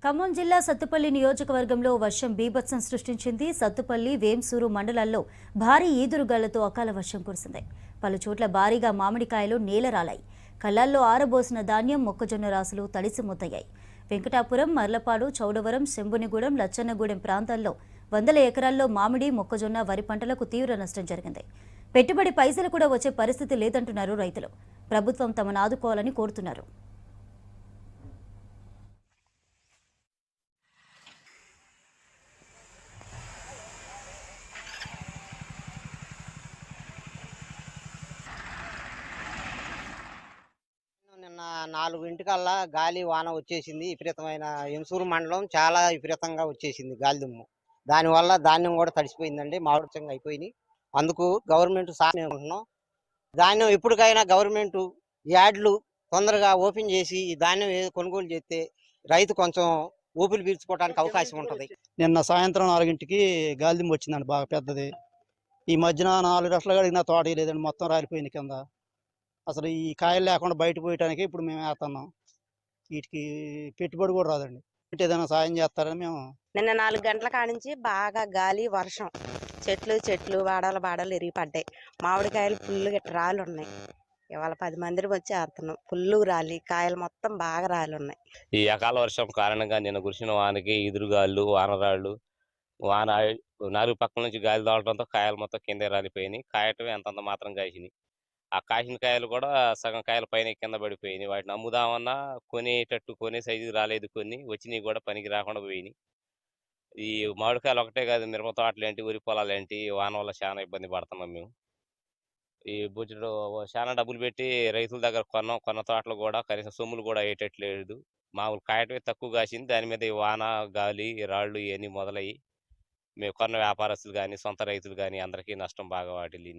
ఖమ్మం జిల్లా సత్తుపల్లి నియోజకవర్గంలో వర్షం బీభత్సం సృష్టించింది. సత్తుపల్లి, వేంసూరు మండలాల్లో భారీ ఈదురుగాలతో అకాల వర్షం కురిసింది. పలు చోట్ల భారీగా మామిడికాయలు నేలరాలాయి. కళ్ళాల్లో ఆరబోసిన ధాన్యం, మొక్కజొన్న రాసులు తడిసి ముద్దయ్యాయి. వెంకటాపురం, మర్లపాడు, చౌడవరం, శంభునిగూడెం, లచ్చన్నగూడెం ప్రాంతాల్లో వందల ఎకరాల్లో మామిడి, మొక్కజొన్న, వరి పంటలకు తీవ్ర నష్టం జరిగింది. పెట్టుబడి పైసలు కూడా వచ్చే పరిస్థితి లేదంటున్నారు రైతులు. ప్రభుత్వం తమను ఆదుకోవాలని కోరుతున్నారు. నిన్న 4:00కల్లా గాలి వాన వచ్చేసింది. విపరీతమైన ఎంసూరు మండలం చాలా విపరీతంగా వచ్చేసింది గాలి దుమ్ము. దానివల్ల ధాన్యం కూడా తడిసిపోయిందండి. మామిడికంగా అయిపోయినాయి. అందుకు గవర్నమెంట్ సాయం అనుకుంటున్నాం. ధాన్యం ఎప్పటికైనా గవర్నమెంట్ యార్డ్లు తొందరగా ఓపెన్ చేసి ఈ ధాన్యం కొనుగోలు చేస్తే రైతు కొంచెం ఊపిరి పీల్చుకోవడానికి అవకాశం ఉంటది. నిన్న సాయంత్రం 4కి గాలిదుమ్ము వచ్చిందండి, బాగా పెద్దది. ఈ మధ్యన 4 లక్షలు అడిగిన తోట లేదండి, మొత్తం రాలిపోయింది కింద. అసలు ఈ కాయలు లేకుండా బయట పోయటానికి ఇప్పుడు మేము వేస్తున్నాం. వీటికి పెట్టుబడి కూడా రాదండి. ఏదైనా సాయం చేస్తారని మేము. నిన్న 4 గంటల కానించి బాగా గాలి, వర్షం, చెట్లు వాడలు ఇరిగి పడ్డాయి. మామిడికాయలు ఫుల్లుగా రాళ్ళు ఉన్నాయి. ఇవాళ 10 మందిని వచ్చి వేస్తున్నాం. ఫుల్లు రాలి కాయలు మొత్తం బాగా రాలి ఉన్నాయి. ఈ అకాల వర్షం కారణంగా నిన్న కురిసిన వానకి ఎదురుగాళ్ళు, వానరాళ్ళు, వాన 4 పక్కల నుంచి గాలి తోలడంతో కాయలు మొత్తం కింద రాలిపోయినాయి. కాయటమే అంతంత మాత్రం కాసినాయి. ఆ కాసిన కాయలు కూడా సగం కాయల పైన కింద పడిపోయినాయి. వాటిని అమ్ముదామన్నా కొనే సైజు రాలేదు. కొన్ని వచ్చినవి కూడా పనికి రాకుండా పోయినాయి. ఈ మామిడికాయలు ఒకటే కాదు, మిరప తోటలేంటి, వరి పొలాలేంటి, వాన వల్ల చాలా ఇబ్బంది పడుతున్నాం మేము. ఈ బుజ్జుడు చాలా డబ్బులు పెట్టి రైతుల దగ్గర కొన్న తోటలు కూడా కనీసం సొమ్ములు కూడా అయ్యేటట్లేదు. మామూలు కాయటమే తక్కువ కాసింది. దాని మీద ఈ వాన, గాలి, ఈ రాళ్ళు ఇవన్నీ మొదలయ్యి మేము కొన్న వ్యాపారస్తులు కానీ, సొంత రైతులు కానీ అందరికీ నష్టం బాగా వాటిల్లింది.